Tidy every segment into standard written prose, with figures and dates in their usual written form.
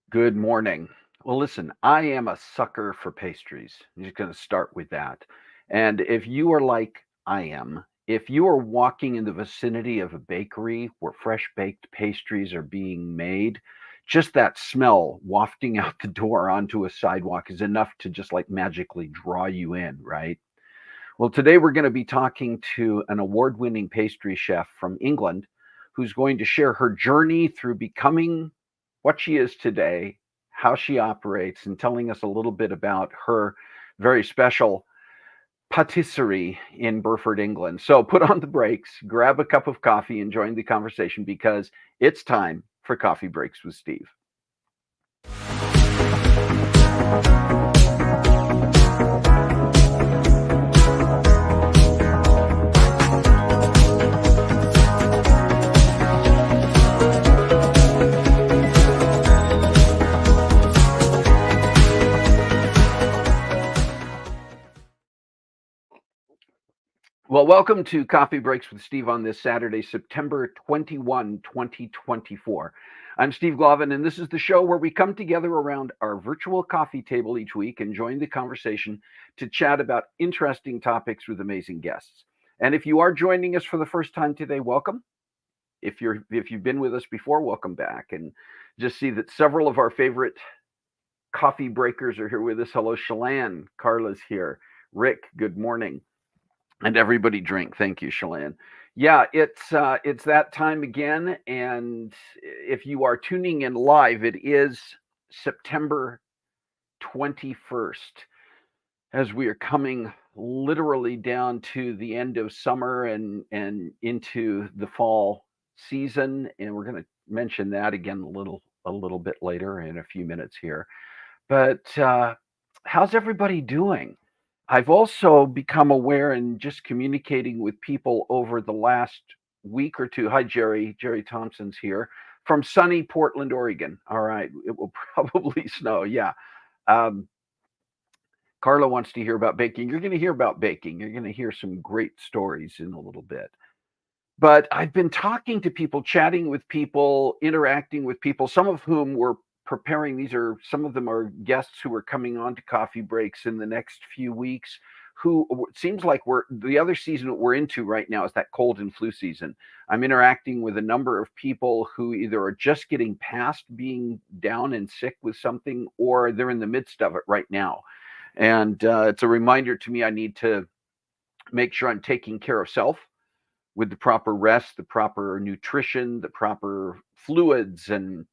Good morning. Well, listen, I am a sucker for pastries. I'm just going to start with that. And if you are like I am, if you are walking in the vicinity of a bakery where fresh baked pastries are being made, just that smell wafting out the door onto a sidewalk is enough to just like magically draw you in, right? Well, today we're going to be talking to an award winning pastry chef from England who's going to share her journey through becoming what she is today, how she operates, and telling us a little bit about her very special patisserie in Burford, England. So put on the brakes, grab a cup of coffee, and join the conversation because it's time for Coffee Breaks with Steve. Well, welcome to Coffee Breaks with Steve on this Saturday, September 21, 2024. I'm Steve Glavin, and this is the show where we come together around our virtual coffee table each week and join the conversation to chat about interesting topics with amazing guests. And if you are joining us for the first time today, welcome. If you've been with us before, welcome back. And just see that several of our favorite coffee breakers are here with us. Hello, Shalane. Carla's here. Rick, good morning. And everybody drink. Thank you, Shalane. Yeah, it's that time again, and if you are tuning in live, it is September 21st as we are coming literally down to the end of summer and into the fall season, and we're going to mention that again a little bit later in a few minutes here. But how's everybody doing? I've also become aware and just communicating with people over the last week or two. Hi, Jerry. Jerry Thompson's here from sunny Portland, Oregon. All right. It will probably snow. Yeah. Um, Carla wants to hear about baking. You're going to hear about baking. You're going to hear some great stories in a little bit. But I've been talking to people, chatting with people, interacting with people, some of whom were preparing. Some of them are guests who are coming on to coffee breaks in the next few weeks. Who it seems like we're the other season that we're into right now is that cold and flu season. I'm interacting with a number of people who either are just getting past being down and sick with something or they're in the midst of it right now. And it's a reminder to me I need to make sure I'm taking care of self with the proper rest, the proper nutrition, the proper fluids, and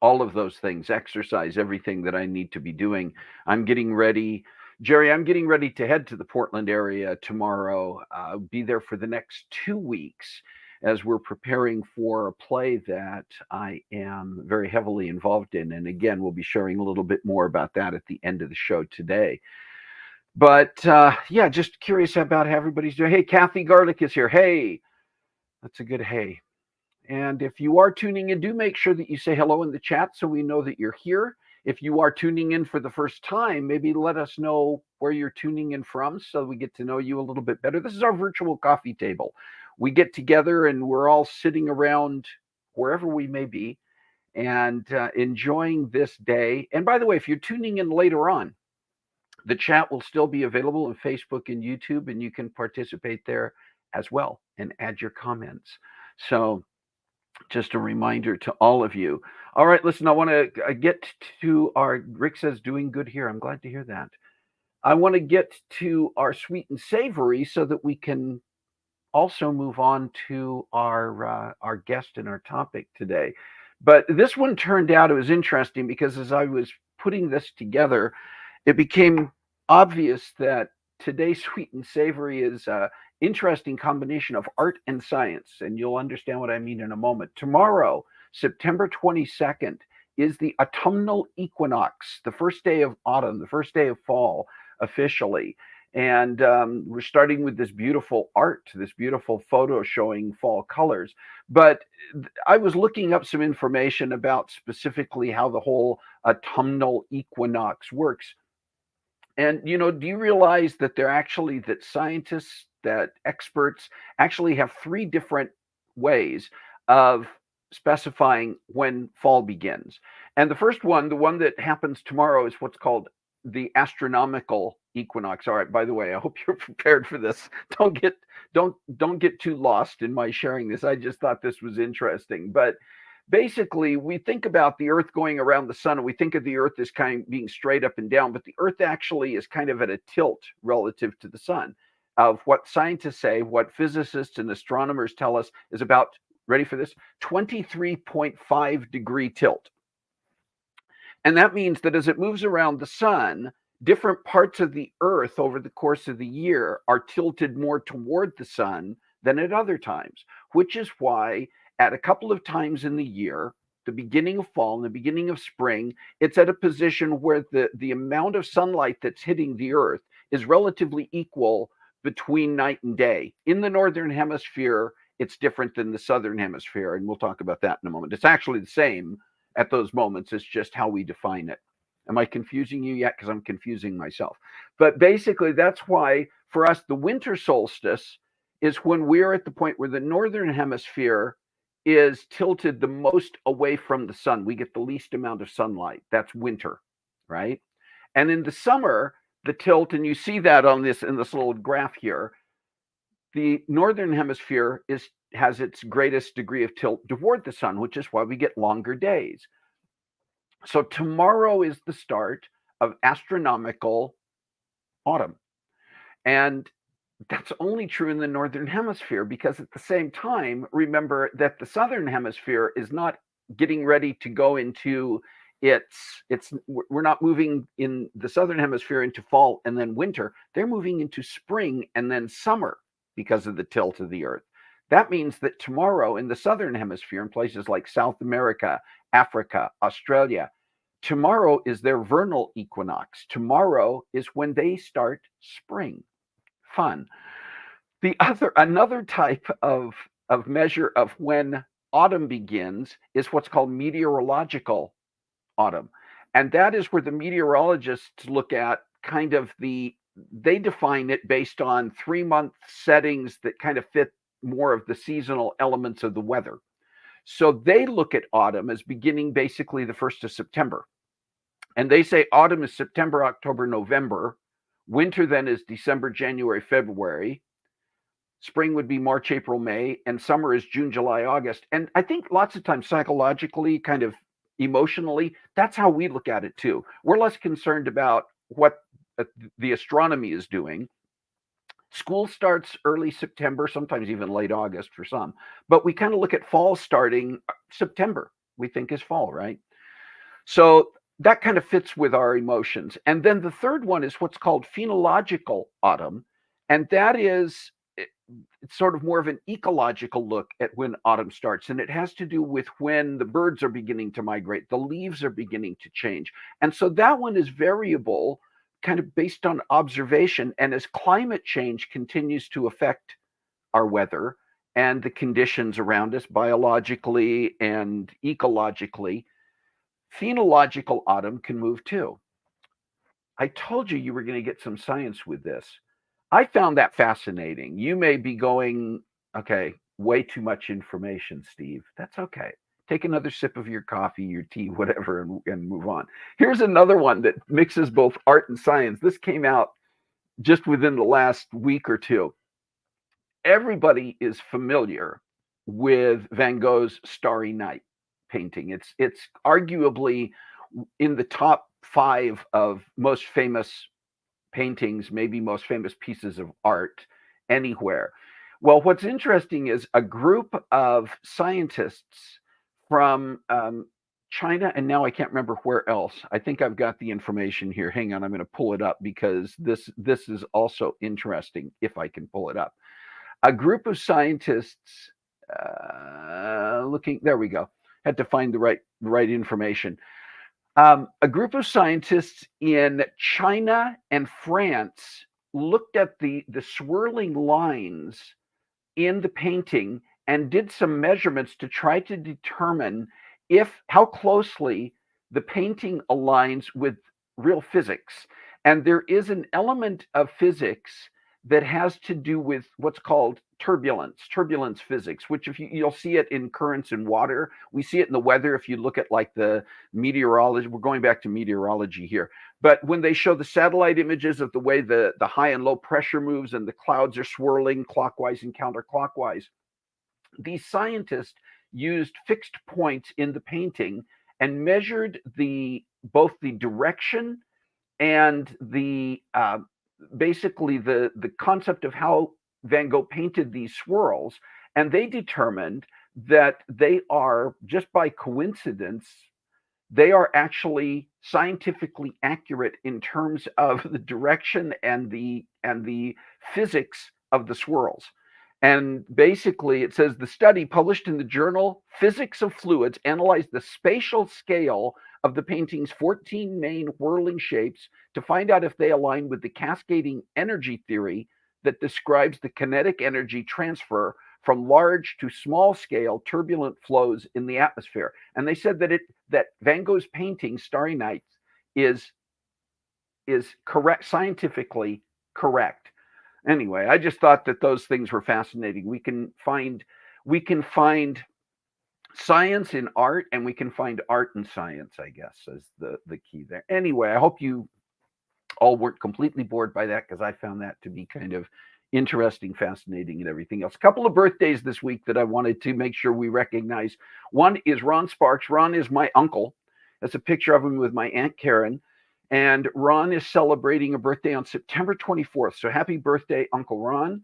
all of those things, exercise, everything that I need to be doing. I'm getting ready. Jerry, I'm getting ready to head to the Portland area tomorrow. Be there for the next 2 weeks as we're preparing for a play that I am very heavily involved in. And again, we'll be sharing a little bit more about that at the end of the show today. But yeah, just curious about how everybody's doing. Hey, Kathy Garlic is here. Hey, that's a good hey. And if you are tuning in, do make sure that you say hello in the chat so we know that you're here. If you are tuning in for the first time, maybe let us know where you're tuning in from so we get to know you a little bit better. This is our virtual coffee table. We get together and we're all sitting around wherever we may be and enjoying this day. And by the way, if you're tuning in later on, the chat will still be available on Facebook and YouTube, and you can participate there as well and add your comments. So, just a reminder to all of you. All right, listen, I want to get to our, Rick says, doing good here. I'm glad to hear that. I want to get to our sweet and savory so that we can also move on to our guest and our topic today. But this one turned out, it was interesting because as I was putting this together, it became obvious that today's sweet and savory is an interesting combination of art and science, and you'll understand what I mean in a moment. Tomorrow, September 22nd, is the autumnal equinox, the first day of autumn, the first day of fall officially. And we're starting with this beautiful art, this beautiful photo showing fall colors. But I was looking up some information about specifically how the whole autumnal equinox works. And do you realize that that scientists, that experts actually have three different ways of specifying when fall begins. And the first one, the one that happens tomorrow, is what's called the astronomical equinox. All right, by the way, I hope you're prepared for this. Don't get too lost in my sharing this. I just thought this was interesting. But basically we think about the earth going around the sun and we think of the earth as kind of being straight up and down, but the earth actually is kind of at a tilt relative to the sun. Of what scientists say, what physicists and astronomers tell us is about, ready for this, 23.5 degree tilt. And that means that as it moves around the sun, different parts of the earth over the course of the year are tilted more toward the sun than at other times, which is why at a couple of times in the year, the beginning of fall and the beginning of spring, it's at a position where the amount of sunlight that's hitting the earth is relatively equal between night and day. In the northern hemisphere, it's different than the southern hemisphere, and we'll talk about that in a moment. It's actually the same at those moments. It's just how we define it. Am I confusing you yet? Because I'm confusing myself. But basically, that's why for us, the winter solstice is when we're at the point where the northern hemisphere is tilted the most away from the sun. We get the least amount of sunlight. That's winter, right? And in the summer, the tilt, and you see that on this in this little graph here, the northern hemisphere has its greatest degree of tilt toward the sun, which is why we get longer days. So tomorrow is the start of astronomical autumn. And that's only true in the northern hemisphere, because at the same time, remember that the southern hemisphere is not getting ready to go into it's we're not moving in the southern hemisphere into fall and then winter. They're moving into spring and then summer because of the tilt of the earth. That means that tomorrow in the southern hemisphere, in places like South America, Africa, Australia, tomorrow is their vernal equinox. Tomorrow is when they start spring. Fun. Another type of measure of when autumn begins is what's called meteorological autumn. And that is where the meteorologists look at kind of they define it based on 3 month settings that kind of fit more of the seasonal elements of the weather. So they look at autumn as beginning basically the 1st of September. And they say autumn is September, October, November. Winter then is December, January, February. Spring would be March, April, May, and summer is June, July, August. And I think lots of times psychologically, kind of emotionally, that's how we look at it too. We're less concerned about what the astronomy is doing. School starts early September, sometimes even late August for some, but we kind of look at fall starting September, we think is fall, right? So that kind of fits with our emotions. And then the third one is what's called phenological autumn. And that is it's sort of more of an ecological look at when autumn starts. And it has to do with when the birds are beginning to migrate, the leaves are beginning to change. And so that one is variable, kind of based on observation. And as climate change continues to affect our weather and the conditions around us biologically and ecologically, phenological autumn can move too. I told you you were going to get some science with this. I found that fascinating. You may be going, okay, way too much information, Steve. That's okay. Take another sip of your coffee, your tea, whatever, and move on. Here's another one that mixes both art and science. This came out just within the last week or two. Everybody is familiar with Van Gogh's Starry Night painting. It's arguably in the top 5 of most famous paintings, maybe most famous pieces of art anywhere. Well, what's interesting is a group of scientists from China, and now I can't remember where else. I think I've got the information here. Hang on, I'm going to pull it up because this is also interesting if I can pull it up. A group of scientists there we go. Had to find the right information. A group of scientists in China and France looked at the swirling lines in the painting and did some measurements to try to determine how closely the painting aligns with real physics. And there is an element of physics that has to do with what's called turbulence physics, which you'll see it in currents in water. We see it in the weather if you look at like the meteorology. We're going back to meteorology here. But when they show the satellite images of the way the high and low pressure moves and the clouds are swirling clockwise and counterclockwise, these scientists used fixed points in the painting and measured both the direction and basically the concept of how Van Gogh painted these swirls, and they determined that they are, just by coincidence, they are actually scientifically accurate in terms of the direction and the physics of the swirls. And basically, it says the study published in the journal Physics of Fluids analyzed the spatial scale of the painting's 14 main whirling shapes to find out if they align with the cascading energy theory that describes the kinetic energy transfer from large to small scale turbulent flows in the atmosphere. And they said that Van Gogh's painting Starry Night is correct, scientifically correct. Anyway, I just thought that those things were fascinating. We can find science in art, and we can find art in science, I guess, is the key there. Anyway, I hope you all weren't completely bored by that, because I found that to be kind of interesting, fascinating, and everything else. A couple of birthdays this week that I wanted to make sure we recognize. One is Ron Sparks. Ron is my uncle. That's a picture of him with my Aunt Karen. And Ron is celebrating a birthday on September 24th. So happy birthday, Uncle Ron.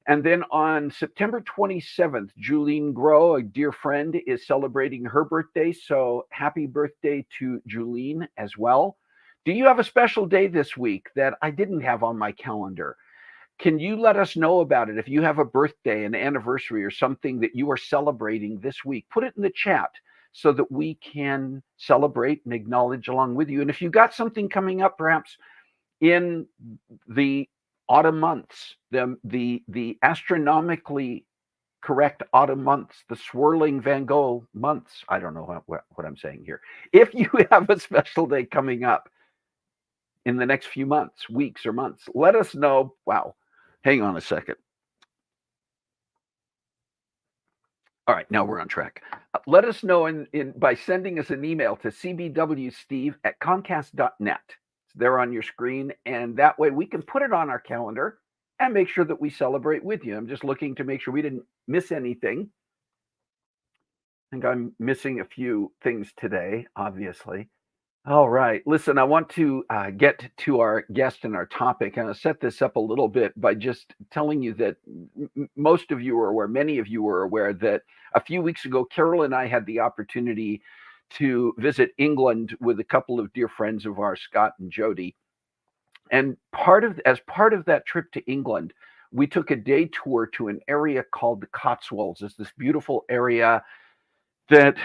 And then on September 27th, Julene Groh, a dear friend, is celebrating her birthday. So happy birthday to Julene as well. Do you have a special day this week that I didn't have on my calendar? Can you let us know about it? If you have a birthday, an anniversary, or something that you are celebrating this week, put it in the chat so that we can celebrate and acknowledge along with you. And if you've got something coming up, perhaps in the autumn months, the astronomically correct autumn months, the swirling Van Gogh months. I don't know what I'm saying here. If you have a special day coming up in the next few months, weeks, or months, let us know. Wow. Hang on a second. All right, now we're on track. Let us know by sending us an email to cbwsteve@comcast.net. It's there on your screen, and that way we can put it on our calendar and make sure that we celebrate with you. I'm just looking to make sure we didn't miss anything. I think I'm missing a few things today, obviously. All right. Listen, I want to get to our guest and our topic, and I'll set this up a little bit by just telling you that most of you are aware, many of you are aware that a few weeks ago, Carol and I had the opportunity to visit England with a couple of dear friends of ours, Scott and Jody. And as part of that trip to England, we took a day tour to an area called the Cotswolds. It's this beautiful area that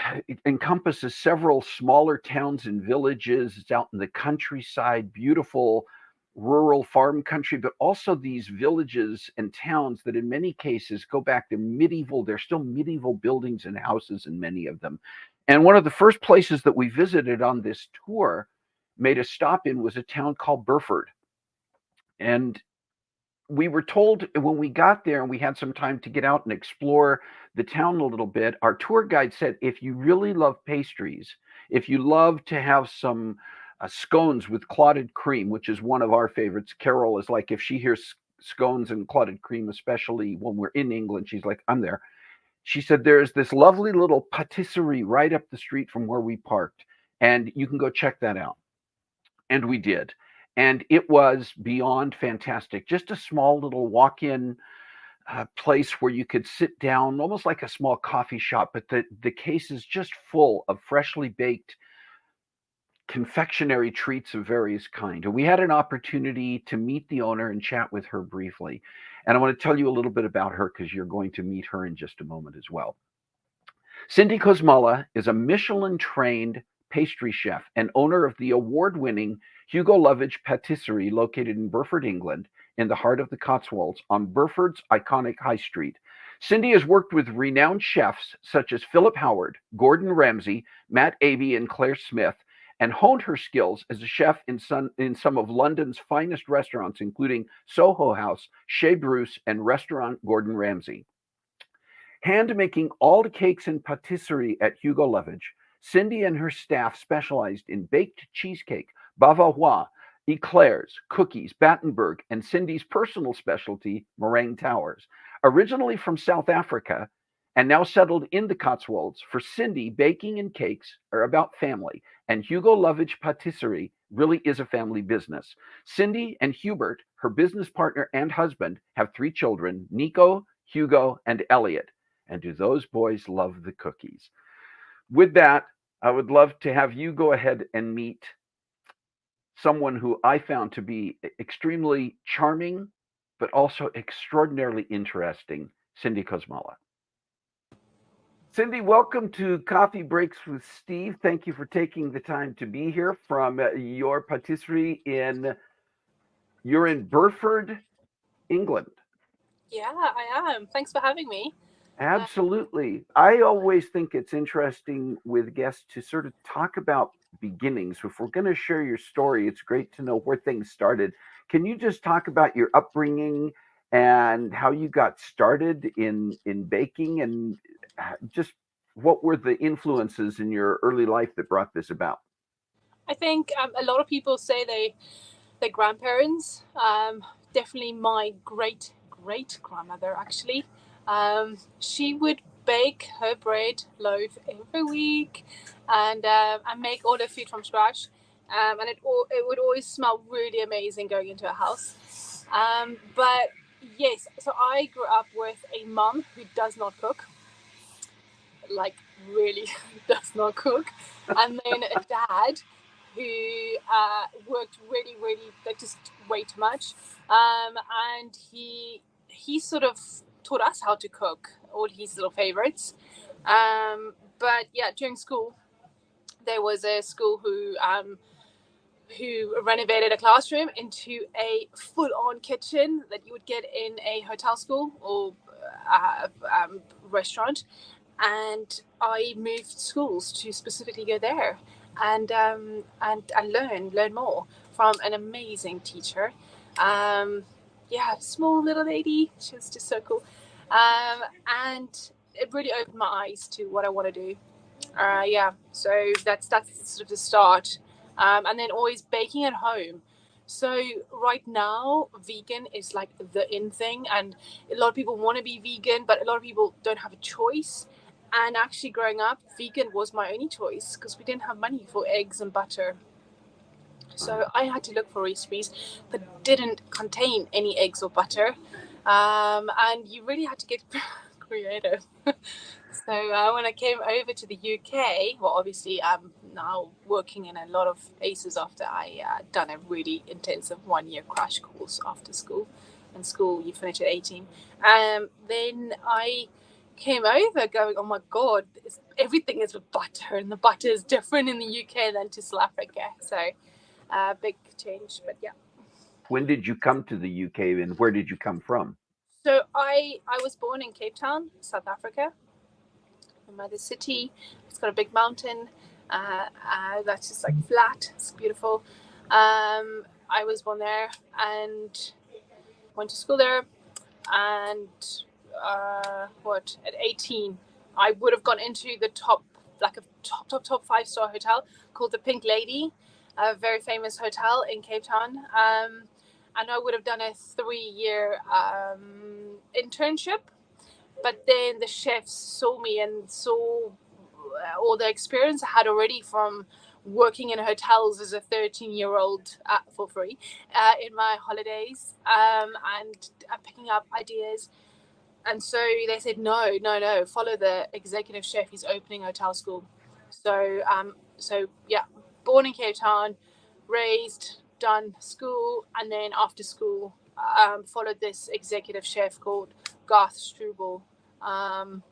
encompasses several smaller towns and villages. It's out in the countryside, beautiful rural farm country, but also these villages and towns that in many cases go back to medieval. There's still medieval buildings and houses in many of them. And one of the first places that we visited on this tour, made a stop in, was a town called Burford. And we were told when we got there and we had some time to get out and explore the town a little bit, our tour guide said, if you really love pastries, if you love to have some scones with clotted cream, which is one of our favorites. Carol is like, if she hears scones and clotted cream, especially when we're in England, she's like, I'm there. She said, there's this lovely little patisserie right up the street from where we parked, and you can go check that out. And we did. And it was beyond fantastic. Just a small little walk-in place where you could sit down, almost like a small coffee shop, but the case is just full of freshly baked confectionery treats of various kind. And we had an opportunity to meet the owner and chat with her briefly. And I want to tell you a little bit about her because you're going to meet her in just a moment as well. Cindy Kosmala is a Michelin-trained pastry chef and owner of the award-winning Hugo Lovage Patisserie located in Burford, England, in the heart of the Cotswolds on Burford's iconic High Street. Cindy has worked with renowned chefs such as Philip Howard, Gordon Ramsay, Matt Abey, and Claire Smith, and honed her skills as a chef in some of London's finest restaurants, including Soho House, Chez Bruce, and Restaurant Gordon Ramsay. Hand making all the cakes and patisserie at Hugo Lovage, Cindy and her staff specialized in baked cheesecake, bavarois, eclairs, cookies, Battenberg, and Cindy's personal specialty, meringue towers. Originally from South Africa and now settled in the Cotswolds, for Cindy, baking and cakes are about family, and Hugo Lovage Patisserie really is a family business. Cindy and Hubert, her business partner and husband, have 3 children, Nico, Hugo, and Elliot. And do those boys love the cookies? With that, I would love to have you go ahead and meet someone who I found to be extremely charming, but also extraordinarily interesting, Cindy Kosmala. Cindy, welcome to Coffee Breaks with Steve. Thank you for taking the time to be here from your patisserie you're in Burford, England. Yeah, I am. Thanks for having me. Absolutely. I always think it's interesting with guests to sort of talk about beginnings. If we're going to share your story, it's great to know where things started. Can you just talk about your upbringing and how you got started in baking, and just what were the influences in your early life that brought this about? I think a lot of people say their grandparents. Definitely my great grandmother actually. She would bake her bread loaf every week, and make all the food from scratch. and it would always smell really amazing going into a house. But yes, so I grew up with a mum who does not cook, like really does not cook, and then a dad who worked really, really like just way too much, and he sort of taught us how to cook all his little favorites. But yeah, during school there was a school who renovated a classroom into a full-on kitchen that you would get in a hotel school or restaurant, and I moved schools to specifically go there and learn more from an amazing teacher. Um, yeah, small little lady. She was just so cool, and it really opened my eyes to what I want to do. Yeah, so that's sort of the start, and then always baking at home. So right now, vegan is like the in thing, and a lot of people want to be vegan, but a lot of people don't have a choice. And actually, growing up, vegan was my only choice because we didn't have money for eggs and butter. So I had to look for recipes that didn't contain any eggs or butter, and you really had to get creative. So when I came over to the UK, well, obviously I'm now working in a lot of places after I done a really intensive 1 year crash course after school. In school, you finish at 18. Then I came over going, oh my God, everything is with butter, and the butter is different in the UK than to South Africa. So big change, but yeah. When did you come to the UK and where did you come from? So I was born in Cape Town, South Africa, my mother's city. It's got a big mountain that's just like flat. It's beautiful. I was born there and went to school there. And at 18, I would have gone into the top, like a top 5-star hotel called the Pink Lady, a very famous hotel in Cape Town. And I would have done a 3 year internship, but then the chefs saw me and saw all the experience I had already from working in hotels as a 13-year-old for free in my holidays, and picking up ideas. And so they said, no, no, no, follow the executive chef. He's opening hotel school. So yeah, born in Cape Town, raised, done school, and then after school, followed this executive chef called Garth Struble. Um,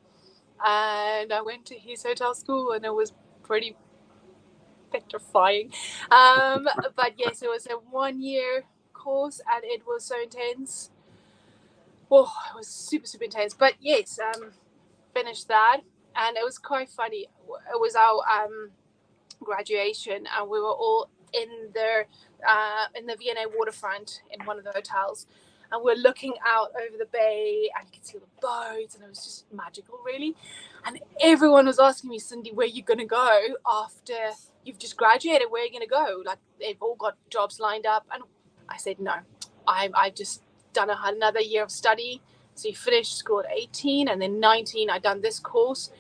and I went to his hotel school, and it was pretty petrifying. But yes, it was a 1 year course, and it was so intense. Oh, it was super, super intense. But yes, finished that, and it was quite funny. It was our graduation, and we were all in the V&A waterfront in one of the hotels, and we're looking out over the bay, and you could see all the boats, and it was just magical, really. And everyone was asking me, Cindy, where are you going to go after you've just graduated? Where are you going to go? Like, they've all got jobs lined up. And I said, no, I just done another year of study. So you finished school at 18, and then 19, I done this course.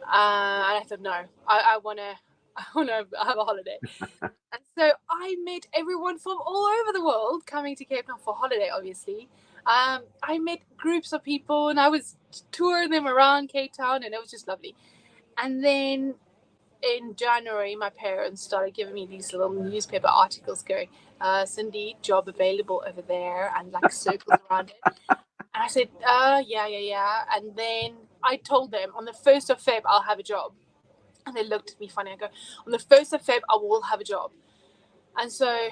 And I thought, no, I want to have a holiday. And so I met everyone from all over the world coming to Cape Town for holiday, obviously. I met groups of people, and I was touring them around Cape Town, and it was just lovely. And then in January, my parents started giving me these little newspaper articles going, Cindy, job available over there, and like circles around it. And I said, yeah, yeah, yeah. And then I told them on the 1st of Feb, I'll have a job. And they looked at me funny. I go, on the 1st of Feb, I will have a job. And so,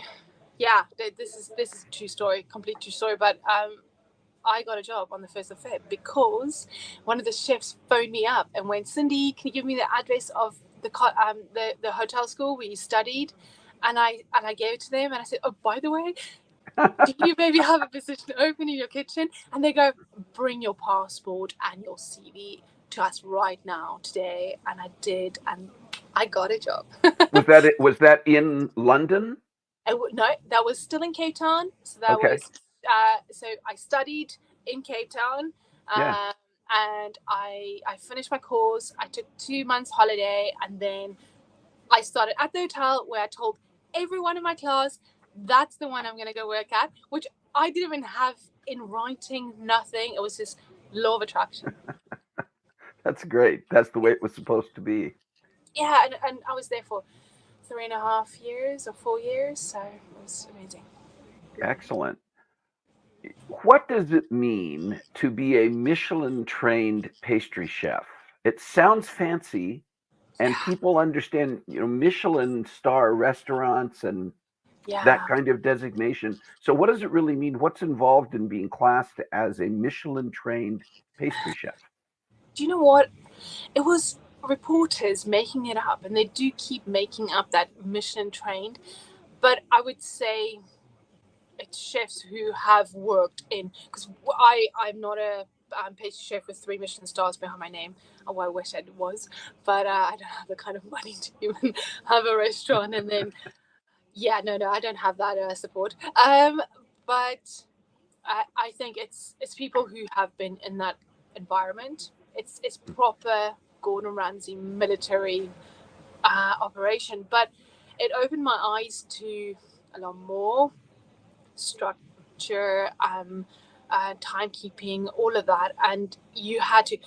yeah, this is a true story, complete true story. But I got a job on the 1st of Feb because one of the chefs phoned me up and went, Cindy, can you give me the address of the hotel school where you studied? And I gave it to them, and I said, oh, by the way, do you maybe have a position open in your kitchen? And they go, bring your passport and your CV to us right now today. And I did, and I got a job. Was that in London? No, that was still in Cape Town. So that Okay. was so I studied in Cape Town, Yeah. and I finished my course. I took 2 months holiday, and then I started at the hotel where I told everyone in my class, that's the one I'm going to go work at, which I didn't even have in writing, nothing. It was just law of attraction. That's great. That's the way it was supposed to be. Yeah, and I was there for 3.5 years or 4 years, so it was amazing. Excellent. What does it mean to be a Michelin trained pastry chef? It sounds fancy, and Yeah, people understand, Michelin star restaurants and that yeah. kind of designation. So what does it really mean? What's involved in being classed as a Michelin trained pastry chef? Do you know what? It was reporters making it up, and they do keep making up that Michelin trained. But I would say it's chefs who have worked in, because I'm not a pastry chef with 3 Michelin stars behind my name. Oh, I wish I was, but I don't have the kind of money to even have a restaurant. And then, yeah, no, I don't have that support. But I think it's people who have been in that environment. It's proper Gordon Ramsay military operation, but it opened my eyes to a lot more structure, timekeeping, all of that, and you had to. Do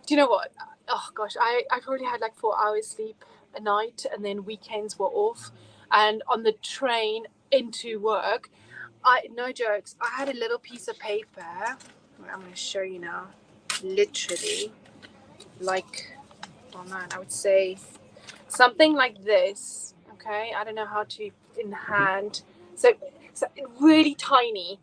you know what? Oh gosh, I probably had like 4 hours sleep a night, and then weekends were off, and on the train into work, I no jokes. I had a little piece of paper. I'm going to show you now. Literally, like, oh man, I would say something like this. Okay, I don't know how to in Mhm. hand. So really tiny.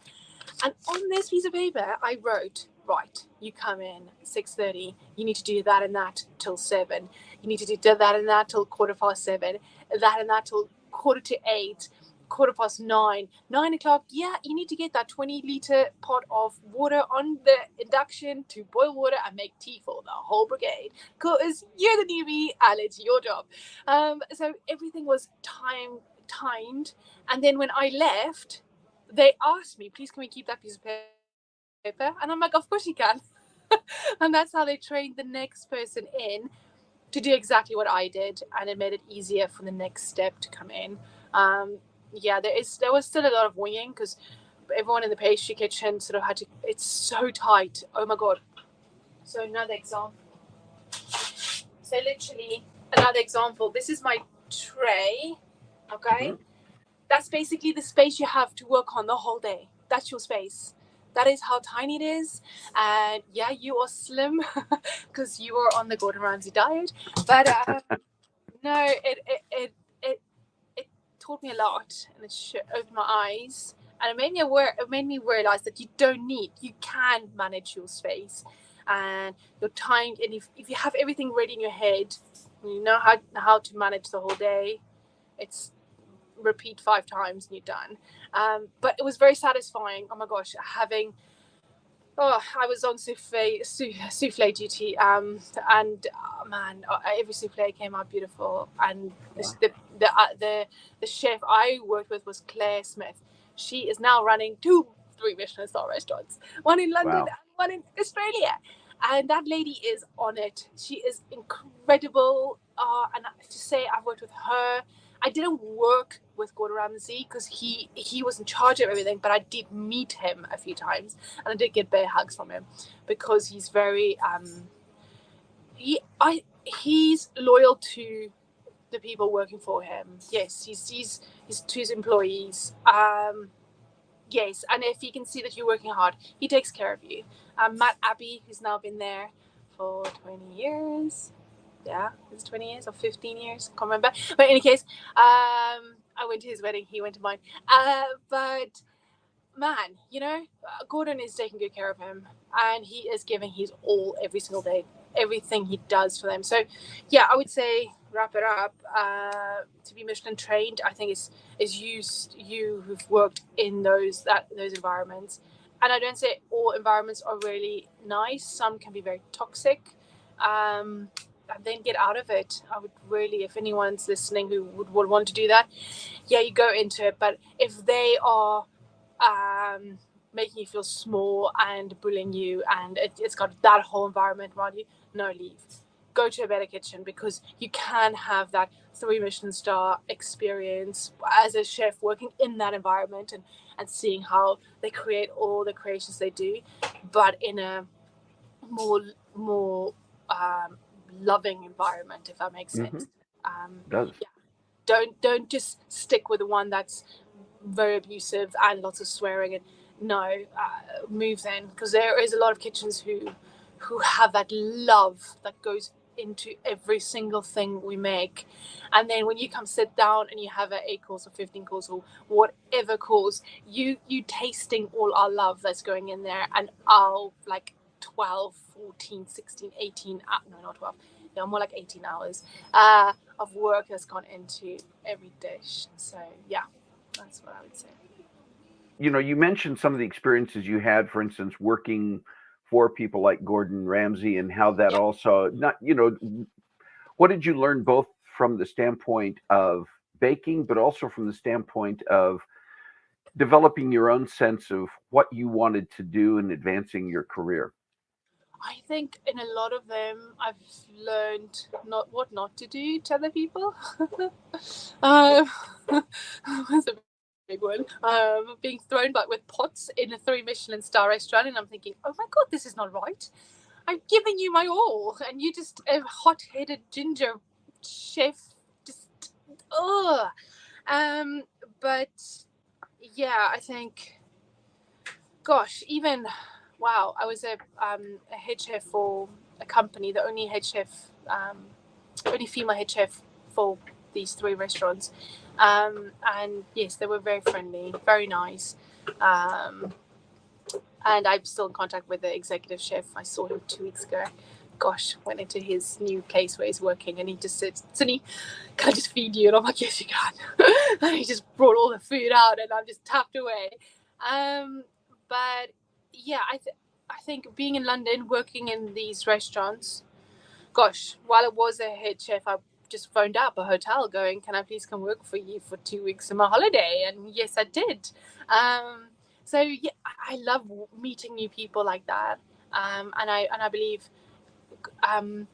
And on this piece of paper, I wrote, right, you come in 6:30. You need to do that and that till 7. You need to do that and that till 7:15. That and that till 7:45. 9:15. 9 o'clock. Yeah, you need to get that 20-liter pot of water on the induction to boil water and make tea for the whole brigade. Because you're the newbie and it's your job. So everything was timed. And then when I left, they asked me, please, can we keep that piece of paper? And I'm like, of course you can. And that's how they trained the next person in to do exactly what I did, and it made it easier for the next step to come in. Um, yeah, there was still a lot of winging because everyone in the pastry kitchen sort of had to. It's so tight. Oh my god. So another example. So literally another example. This is my tray. Okay, Mhm. that's basically the space you have to work on the whole day. That's your space. That is how tiny it is. And yeah, you are slim because you are on the Gordon Ramsay diet. But no, it it taught me a lot, and it opened my eyes, and it made me aware. It made me realize that you can manage your space and your time. And if you have everything ready in your head, you know how to manage the whole day. It's repeat 5 times and you're done. But it was very satisfying. Oh my gosh, having I was on souffle duty, and man, every souffle came out beautiful. And Wow. the chef I worked with was Claire Smith. She is now running 2 3 Michelin star restaurants, one in London Wow. and one in Australia. And that lady is on it. She is incredible. And to say I've worked with her, I didn't work with Gordon Ramsay because he was in charge of everything, but I did meet him a few times, and I did get bear hugs from him because he's very he's loyal to the people working for him. Yes, he's to his employees. Yes, and if he can see that you're working hard, he takes care of you. Matt Abbey, who's now been there for 20 years. Yeah, it's 20 years or 15 years. Can't remember. But in any case, I went to his wedding. He went to mine. But man, Gordon is taking good care of him, and he is giving his all every single day, everything he does for them. So, yeah, I would say wrap it up. To be Michelin trained, I think is you who've worked in those environments, and I don't say all environments are really nice. Some can be very toxic. And then get out of it. I would really, if anyone's listening who would want to do that, yeah, you go into it. But if they are um, making you feel small and bullying you, and it's got that whole environment around you, no, leave. Go to a better kitchen because you can have that three Michelin star experience as a chef working in that environment, and seeing how they create all the creations they do, but in a more loving environment, if that makes Mm-hmm. sense. Um, Does. yeah, don't just stick with the one that's very abusive and lots of swearing, and no, move then, because there is a lot of kitchens who have that love that goes into every single thing we make. And then when you come sit down and you have an 8 course or 15 course or whatever course, you tasting all our love that's going in there, and our like 12, 14, 16, 18, no, not 12, no, more like 18 hours of work that's gone into every dish. So yeah, that's what I would say. You mentioned some of the experiences you had, for instance, working for people like Gordon Ramsay, and how that Yeah, also not, what did you learn both from the standpoint of baking, but also from the standpoint of developing your own sense of what you wanted to do and advancing your career? I think in a lot of them I've learned not what not to do to other people. That's a big one. Being thrown back with pots in a three Michelin star restaurant, and I'm thinking, oh my god, this is not right. I've given you my all, and you just a hot-headed ginger chef. Just ugh. Um, but yeah, I think, gosh, even wow, I was a head chef for a company, the only head chef, only female head chef for these three restaurants. And yes, they were very friendly, very nice. Um, and I'm still in contact with the executive chef. I saw him 2 weeks ago. Gosh, went into his new place where he's working, and he just said, Cindy, can I just feed you? And I'm like, yes, you can. And he just brought all the food out, and I'm just tapped away. Um, but yeah, I think being in London, working in these restaurants, gosh, while I was a head chef, I just phoned up a hotel going, can I please come work for you for 2 weeks of my holiday? And yes, I did. Um, so yeah, I love meeting new people like that. And I believe um,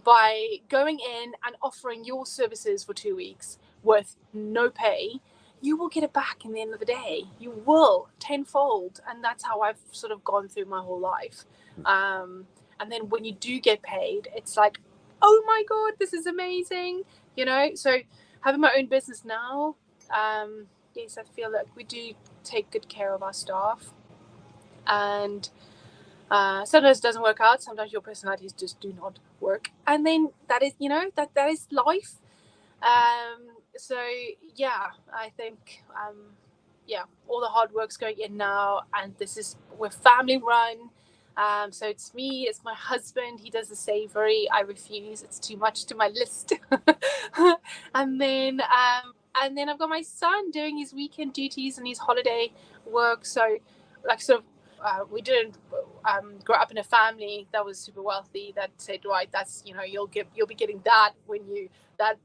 by going in and offering your services for 2 weeks with no pay, you will get it back in the end of the day. You will tenfold. And that's how I've sort of gone through my whole life. Um, and then when you do get paid, it's like, oh my God, this is amazing. So having my own business now, yes, I feel like we do take good care of our staff. And sometimes it doesn't work out. Sometimes your personalities just do not work, and then that is, that is life. So yeah, I think yeah, all the hard work's going in now, and we're family run. So it's me, it's my husband. He does the savory. I refuse. It's too much to my list. and then I've got my son doing his weekend duties and his holiday work. So like sort of we didn't grow up in a family that was super wealthy that said, right, that's, you'll be getting that when you that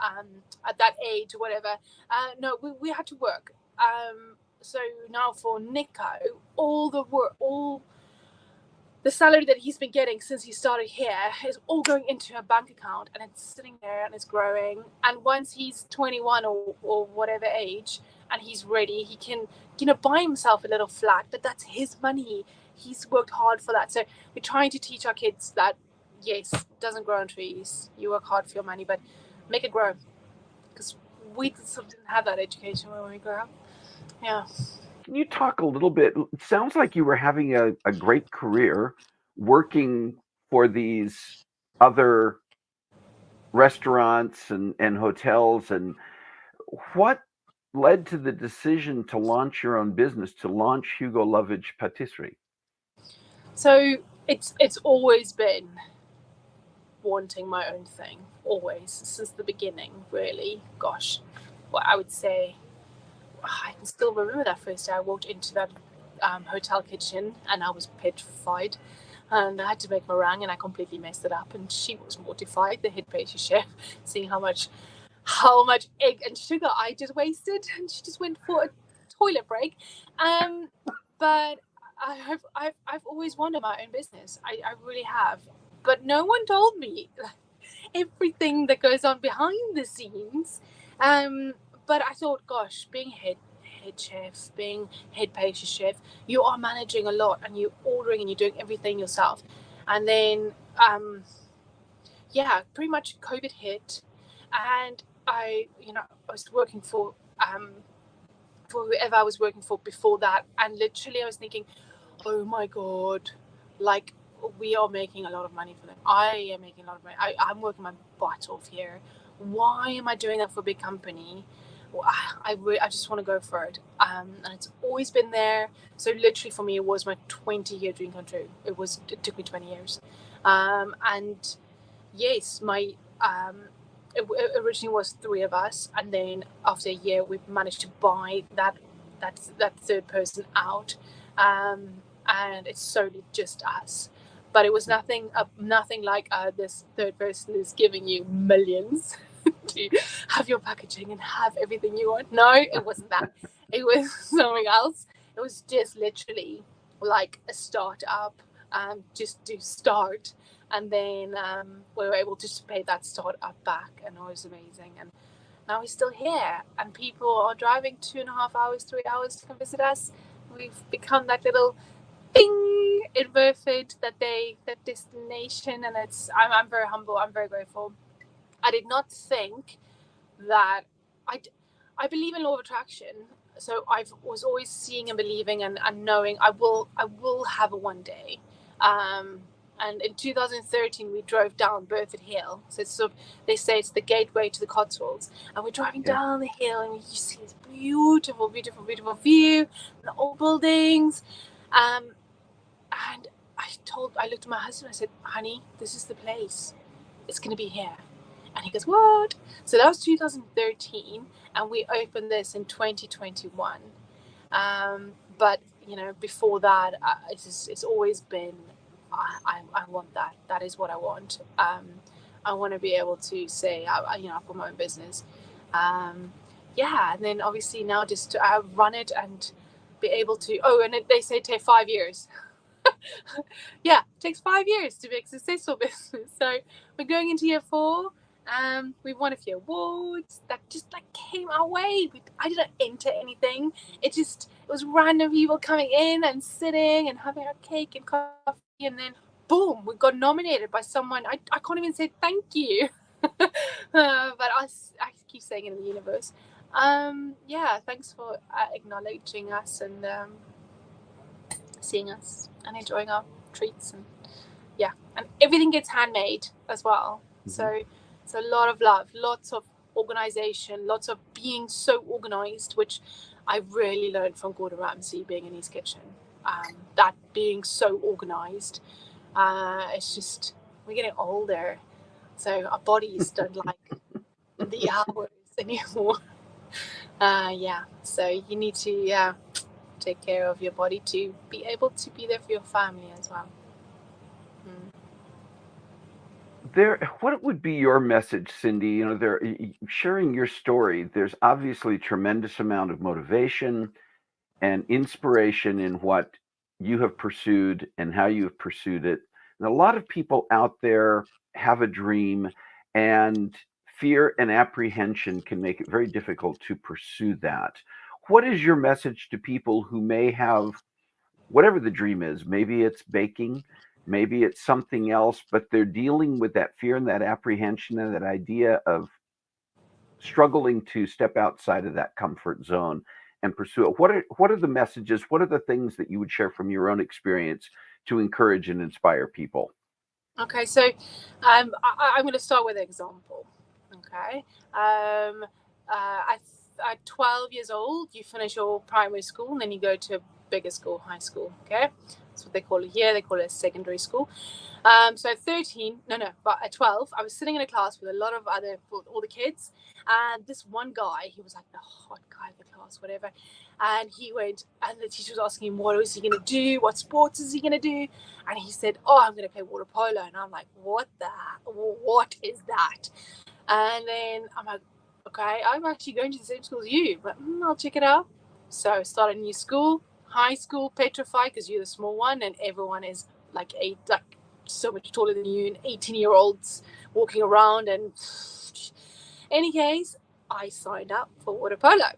um, at that age or whatever. No, we had to work. So now for Nico, all the work, all the salary that he's been getting since he started here is all going into a bank account, and it's sitting there and it's growing. And once he's 21 or whatever age and he's ready, he can, buy himself a little flat, but that's his money. He's worked hard for that. So we're trying to teach our kids that, yes, it doesn't grow on trees. You work hard for your money, but make it grow. Because we sort of didn't have that education when we grew up. Yeah. Can you talk a little bit? It sounds like you were having a great career working for these other restaurants and hotels. And what led to the decision to launch your own business, to launch Hugo Lovage Patisserie? So it's always been wanting my own thing, always, since the beginning, really. Gosh, well, I would say I can still remember that first day I walked into that hotel kitchen, and I was petrified. And I had to make meringue, and I completely messed it up. And she was mortified, the head pastry chef, seeing how much egg and sugar I just wasted, and she just went for a toilet break. Um, but I've always wanted my own business. I really have, but no one told me. everything that goes on behind the scenes. But I thought, gosh, being head chef, being head pastry chef, you are managing a lot, and you're ordering and you're doing everything yourself. And then, yeah, pretty much COVID hit, and I was working for whoever I was working for before that, and literally I was thinking, oh my god, like, we are making a lot of money for them. I am making a lot of money. I'm working my butt off here. Why am I doing that for a big company? Well, I just want to go for it. And it's always been there. So literally for me, it was my 20-year dream come true. It took me 20 years. And yes, my it originally was three of us, and then after a year, we managed to buy that third person out, and it's solely just us. But it was nothing like this third person is giving you millions to have your packaging and have everything you want. No, it wasn't that. It was something else. It was just literally like a startup, just to start, and then we were able to just pay that startup back, and it was amazing. And now we're still here, and people are driving 2.5 hours, 3 hours to come visit us. We've become that little thing in Burford, that destination, and I'm very humble. I'm very grateful. I did not think that I I believe in law of attraction. So I was always seeing and believing, and knowing I will have a one day. And in 2013, we drove down Burford Hill. So it's sort of, they say it's the gateway to the Cotswolds. And we're driving Yeah. down the hill, and you see this beautiful, beautiful, beautiful view, and the old buildings. Um, and I looked at my husband. I said, "Honey, this is the place. It's going to be here." And he goes, "What?" So that was 2013, and we opened this in 2021. But before that, it's always been, I want that. That is what I want. I want to be able to say, I've got my own business. Um, yeah, and then obviously now just to run it and be able to. Oh, and they say take 5 years. Yeah, it takes 5 years to make a successful business. So we're going into year 4. We won a few awards that just like came our way. I didn't enter anything. It was random people coming in and sitting and having a cake and coffee, and then boom, we got nominated by someone. I can't even say thank you, but I keep saying it in the universe. Yeah, thanks for acknowledging us, and seeing us and enjoying our treats, and yeah, and everything gets handmade as well. Mm-hmm. So it's a lot of love, lots of organization, lots of being so organized, which I really learned from Gordon Ramsay being in his kitchen. That being so organized, it's just, we're getting older, so our bodies don't like the hours anymore. Yeah, so you need to take care of your body to be able to be there for your family as well. What would be your message, Cindy? Sharing your story, there's obviously tremendous amount of motivation and inspiration in what you have pursued and how you have pursued it. And a lot of people out there have a dream, and fear and apprehension can make it very difficult to pursue that. What is your message to people who may have whatever the dream is? Maybe it's baking, maybe it's something else, but they're dealing with that fear and that apprehension and that idea of struggling to step outside of that comfort zone and pursue it. What are the messages? What are the things that you would share from your own experience to encourage and inspire people? Okay, so I'm going to start with an example. Okay, at 12 years old, you finish your primary school, and then you go to a bigger school, high school. Okay, that's what they call it here. They call it a secondary school. So at 13, no, but at 12, I was sitting in a class with a lot of all the kids, and this one guy, he was like the hot guy of the class, whatever. And he went, and the teacher was asking him, what is he going to do? What sports is he going to do? And he said, oh, I'm going to play water polo. And I'm like, what is that? And then I'm like, okay, I'm actually going to the same school as you, but I'll check it out. So I started a new school, high school, petrified, because you're the small one, and everyone is like so much taller than you, and 18-year-olds walking around. And any case, I signed up for water polo,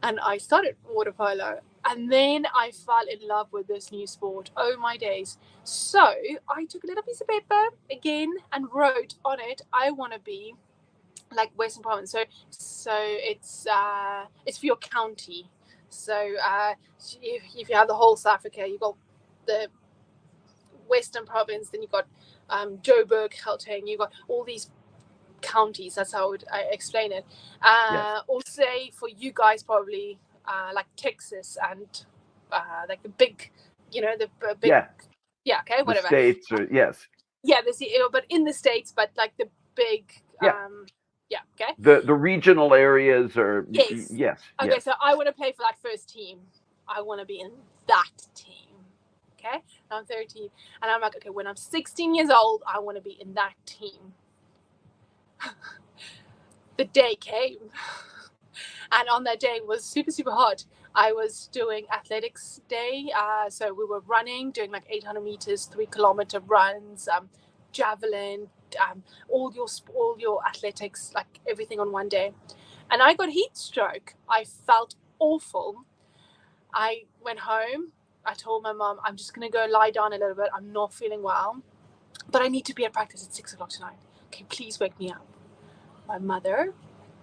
and I started water polo. And then I fell in love with this new sport. Oh my days. So I took a little piece of paper again and wrote on it, I want to be like Western Province. So it's for your county. So if you have the whole South Africa, you got the Western Province, then you got Joburg, Gauteng, you got all these counties. That's how I explain it. Yes. Or say for you guys, probably like Texas and like the big, the big, Yeah. yeah, okay, The whatever. states are, yes. Yeah, but in the States, but like the big, Yeah. yeah, okay. The regional areas are, Yes. yes, Okay, yes. so I want to play for that first team. I want to be in that team. Okay, I'm 13, and I'm like, okay, when I'm 16 years old, I want to be in that team. The day came, and on that day it was super super hot. I was doing athletics day, so we were running, doing like 800 meters, 3 kilometer runs, javelin, all your athletics, like everything on one day. And I got heat stroke. I felt awful. I went home. I told my mom, I'm just going to go lie down a little bit. I'm not feeling well, but I need to be at practice at 6 o'clock tonight. Okay, please wake me up. My mother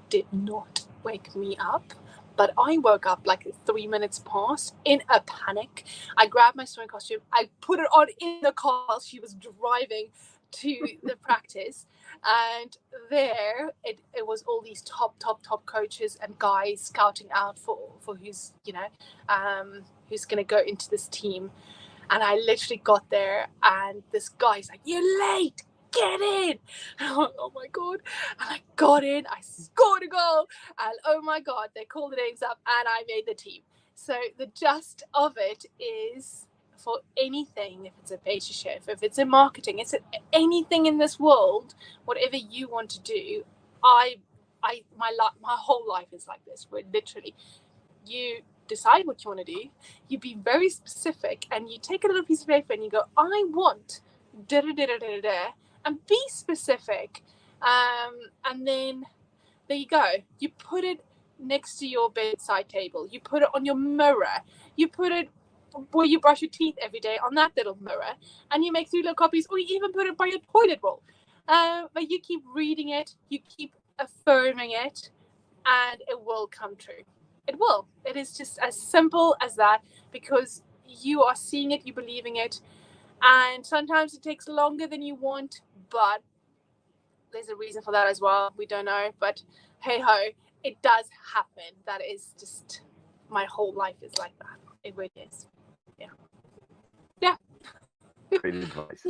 did not wake me up, but I woke up like 3 minutes past in a panic. I grabbed my swimming costume. I put it on in the car while she was driving to the practice. And there it was all these top coaches and guys scouting out for who's gonna go into this team. And I literally got there, and this guy's like, "You're late. Get in!" And I'm like, "Oh my god!" And I got in. I scored a goal, and oh my god, they called the names up, and I made the team. So the gist of it is, for anything, if it's a pastry chef, if it's in marketing, it's anything in this world, whatever you want to do, my whole life is like this. Where literally, you decide what you want to do, you be very specific, and you take a little piece of paper and you go, I want da da da da da da, and be specific. And then there you go. You put it next to your bedside table. You put it on your mirror. You put it where you brush your teeth every day on that little mirror, and you make 3 little copies, or you even put it by your toilet bowl. But you keep reading it, you keep affirming it, and it will come true. It will. It is just as simple as that, because you are seeing it, you believing it, and sometimes it takes longer than you want, but there's a reason for that as well. We don't know, but hey ho, it does happen. That is just, my whole life is like that. It really is. Yeah. Yeah. Great advice.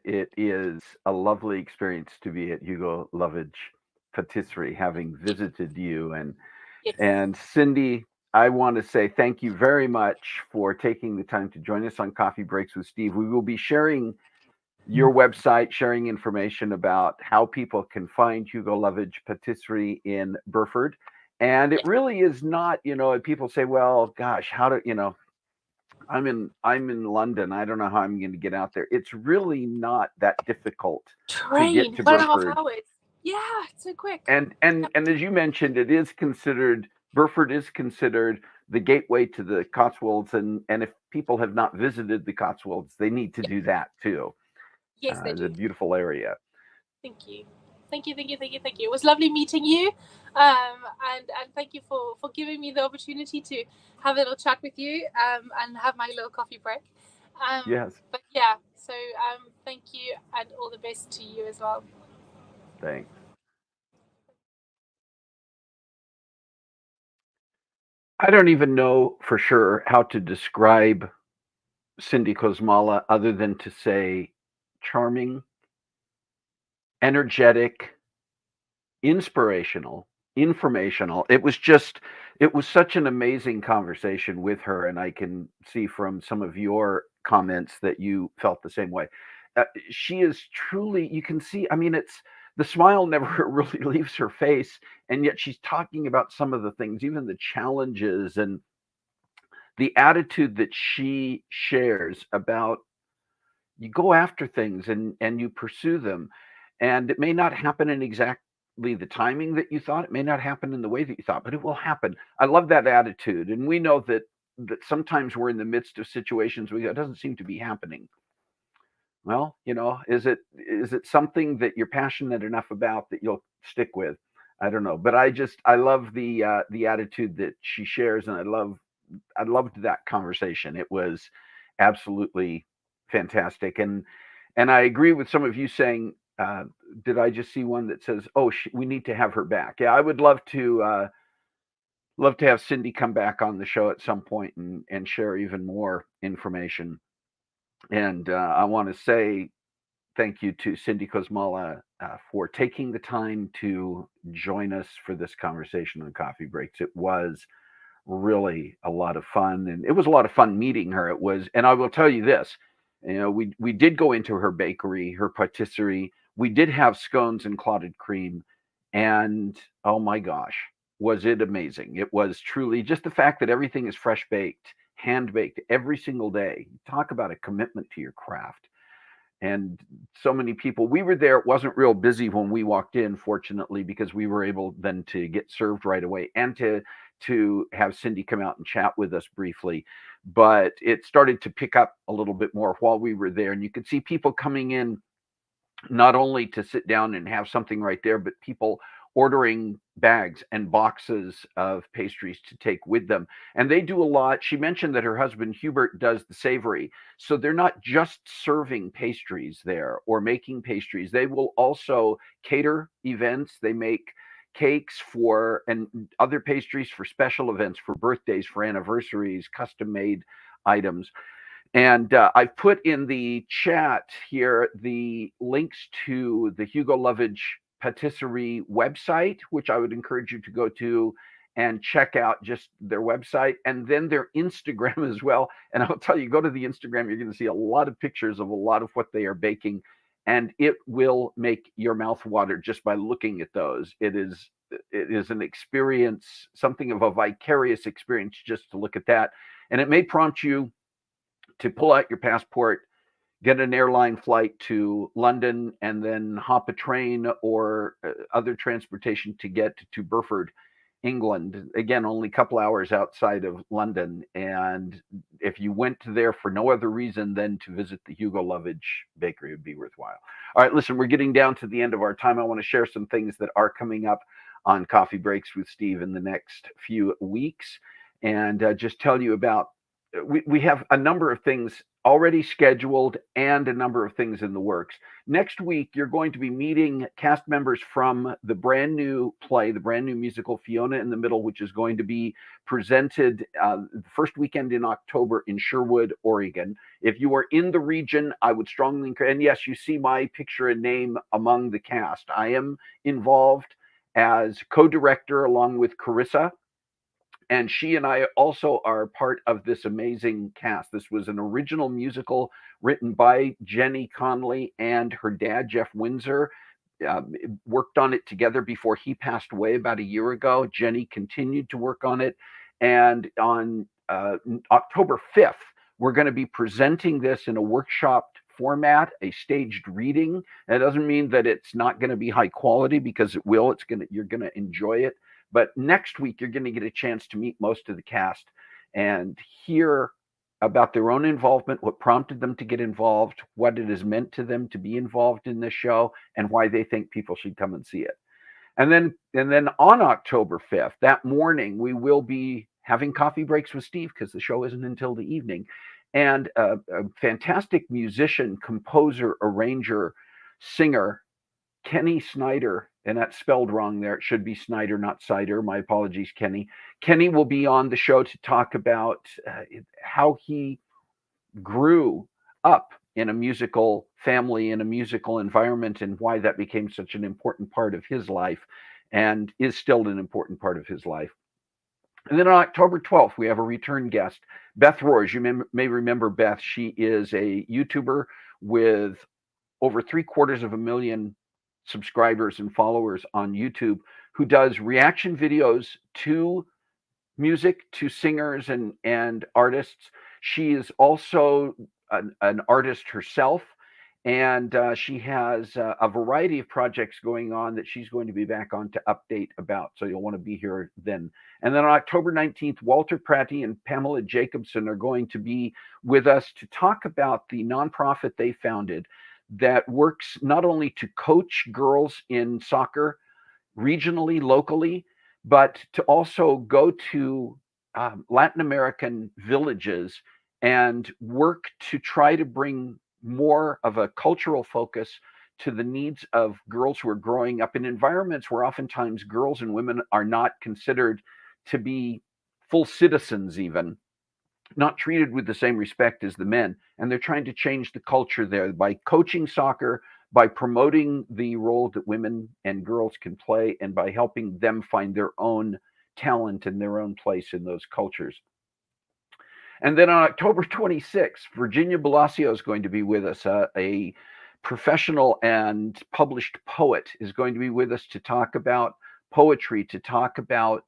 It is a lovely experience to be at Hugo Lovage Patisserie, having visited you. Yes. And Cindy, I want to say thank you very much for taking the time to join us on Coffee Breaks with Steve. We will be sharing your website, sharing information about how people can find Hugo Lovage Patisserie in Burford. And it Yeah. really is not, people say, well, gosh, how do, I'm in London. I don't know how I'm going to get out there. It's really not that difficult to get Train to 1.5 Burford. hours. Yeah, it's so quick. And as you mentioned, Burford is considered the gateway to the Cotswolds. And if people have not visited the Cotswolds, they need to Yeah. do that too. Yes, they The do. beautiful area. Thank you. Thank you, thank you, thank you, thank you. It was lovely meeting you. And thank you for giving me the opportunity to have a little chat with you, and have my little coffee break. Yes, But yeah, so thank you, and all the best to you as well. thanks. I don't even know for sure how to describe Cindy Kosmala other than to say charming, energetic, inspirational, informational. It was such an amazing conversation with her. And I can see from some of your comments that you felt the same way. She is truly, you can see, I mean, it's the smile never really leaves her face. And yet she's talking about some of the things, even the challenges and the attitude that she shares about you go after things and you pursue them. And it may not happen in exactly the timing that you thought. It may not happen in the way that you thought, but it will happen. I love that attitude. And we know that sometimes we're in the midst of situations where it doesn't seem to be happening. Well, is it something that you're passionate enough about that you'll stick with? I don't know, but I love the attitude that she shares, and I loved that conversation. It was absolutely fantastic, and I agree with some of you saying. Did I just see one that says, "Oh, we need to have her back"? Yeah, I would love to have Cindy come back on the show at some point and share even more information. And I want to say thank you to Cindy Kosmala for taking the time to join us for this conversation on Coffee Breaks. It was really a lot of fun, and it was a lot of fun meeting her. It was, and I will tell you this, we did go into her bakery, her patisserie. We did have scones and clotted cream, and oh my gosh, was it amazing! It was truly just the fact that everything is fresh baked, hand baked every single day. Talk about a commitment to your craft. And so many people, we were there. It wasn't real busy when we walked in, fortunately, because we were able then to get served right away and to have Cindy come out and chat with us briefly. But it started to pick up a little bit more while we were there, and you could see people coming in not only to sit down and have something right there, but people ordering bags and boxes of pastries to take with them. And they do a lot. She mentioned that her husband Hubert does the savory. So they're not just serving pastries there or making pastries. They will also cater events. They make cakes for and other pastries for special events, for birthdays, for anniversaries, custom made items. And I've put in the chat here the links to the Hugo Lovage Patisserie website, which I would encourage you to go to and check out just their website and then their Instagram as well. And I'll tell you, go to the Instagram, you're going to see a lot of pictures of a lot of what they are baking, and it will make your mouth water just by looking at those. It is an experience, something of a vicarious experience just to look at that. And it may prompt you to pull out your passport, get an airline flight to London, and then hop a train or other transportation to get to Burford, England. Again, only a couple hours outside of London. And if you went there for no other reason than to visit the Hugo Lovage Bakery, it would be worthwhile. All right, listen, we're getting down to the end of our time. I want to share some things that are coming up on Coffee Breaks with Steve in the next few weeks and just tell you about we have a number of things already scheduled and a number of things in the works. Next week, you're going to be meeting cast members from the brand new play, the brand new musical Fiona in the Middle, which is going to be presented the first weekend in October in Sherwood, Oregon. If you are in the region, I would strongly encourage, and yes, you see my picture and name among the cast. I am involved as co-director along with Carissa, and she and I also are part of this amazing cast. This was an original musical written by Jenny Conley and her dad, Jeff Windsor. Worked on it together before he passed away about a year ago. Jenny continued to work on it. And on October 5th, we're going to be presenting this in a workshopped format, a staged reading. That doesn't mean that it's not going to be high quality, because it will. You're going to enjoy it. But next week, you're going to get a chance to meet most of the cast and hear about their own involvement, what prompted them to get involved, what it has meant to them to be involved in this show, and why they think people should come and see it. And then on October 5th, that morning, we will be having Coffee Breaks with Steve, because the show isn't until the evening. And a fantastic musician, composer, arranger, singer, Kenny Snyder, and that's spelled wrong there. It should be Snyder, not Cider. My apologies, Kenny. Kenny will be on the show to talk about how he grew up in a musical family, in a musical environment, and why that became such an important part of his life and is still an important part of his life. And then on October 12th, we have a return guest, Beth Roars. You may remember Beth. She is a YouTuber with over 750,000 subscribers and followers on YouTube, who does reaction videos to music, to singers and artists. She is also an artist herself, and she has a variety of projects going on that she's going to be back on to update about. So you'll want to be here then. And then on October 19th, Walter Pratty and Pamela Jacobson are going to be with us to talk about the nonprofit they founded that works not only to coach girls in soccer regionally, locally, but to also go to Latin American villages and work to try to bring more of a cultural focus to the needs of girls who are growing up in environments where oftentimes girls and women are not considered to be full citizens, even not treated with the same respect as the men. And they're trying to change the culture there by coaching soccer, by promoting the role that women and girls can play, and by helping them find their own talent and their own place in those cultures. And then on October 26th, Virginia Balacio is going to be with us, a professional and published poet is going to be with us to talk about poetry, to talk about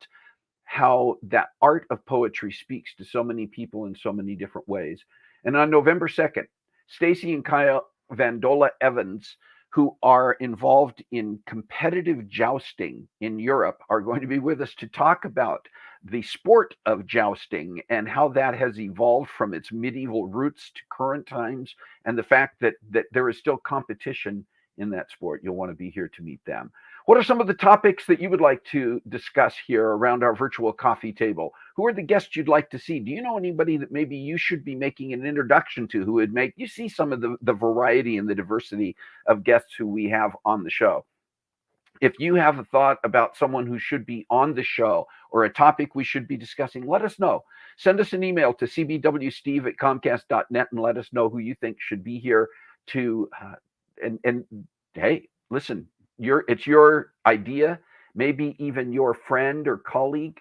how that art of poetry speaks to so many people in so many different ways. And on November 2nd, Stacy and Kyle Vandola Evans, who are involved in competitive jousting in Europe, are going to be with us to talk about the sport of jousting and how that has evolved from its medieval roots to current times, and the fact that there is still competition in that sport. You'll want to be here to meet them. What are some of the topics that you would like to discuss here around our virtual coffee table? Who are the guests you'd like to see? Do you know anybody that maybe you should be making an introduction to who would make you see some of the variety and the diversity of guests who we have on the show? If you have a thought about someone who should be on the show or a topic we should be discussing, let us know. Send us an email to cbwsteve@comcast.net and let us know who you think should be here to, and hey, listen, it's your idea, maybe even your friend or colleague.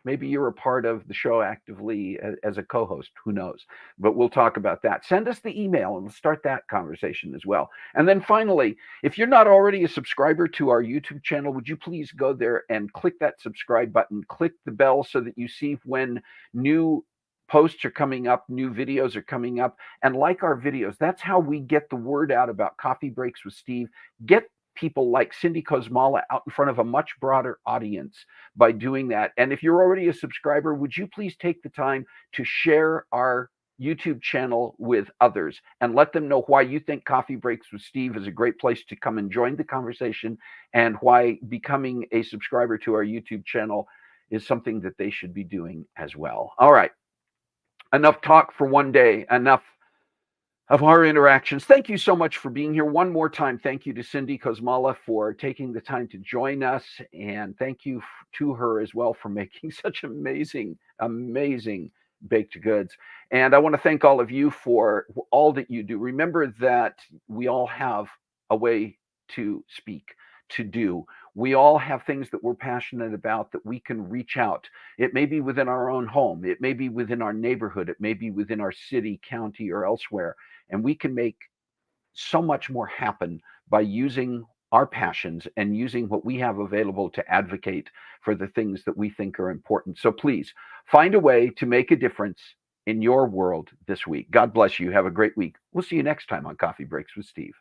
Maybe you're a part of the show actively as a co-host, who knows? But we'll talk about that. Send us the email and we'll start that conversation as well. And then finally, if you're not already a subscriber to our YouTube channel, would you please go there and click that subscribe button, click the bell so that you see when new posts are coming up, new videos are coming up, and like our videos. That's how we get the word out about Coffee Breaks with Steve. Get people like Cindy Kosmala out in front of a much broader audience by doing that. And if you're already a subscriber, would you please take the time to share our YouTube channel with others and let them know why you think Coffee Breaks with Steve is a great place to come and join the conversation, and why becoming a subscriber to our YouTube channel is something that they should be doing as well. All right. Enough talk for one day. Enough of our interactions. Thank you so much for being here. One more time, thank you to Cindy Kosmala for taking the time to join us, and thank you to her as well for making such amazing, amazing baked goods. And I want to thank all of you for all that you do. Remember that we all have a way to speak, to do. We all have things that we're passionate about that we can reach out. It may be within our own home. It may be within our neighborhood. It may be within our city, county, or elsewhere. And we can make so much more happen by using our passions and using what we have available to advocate for the things that we think are important. So please find a way to make a difference in your world this week. God bless you. Have a great week. We'll see you next time on Coffee Breaks with Steve.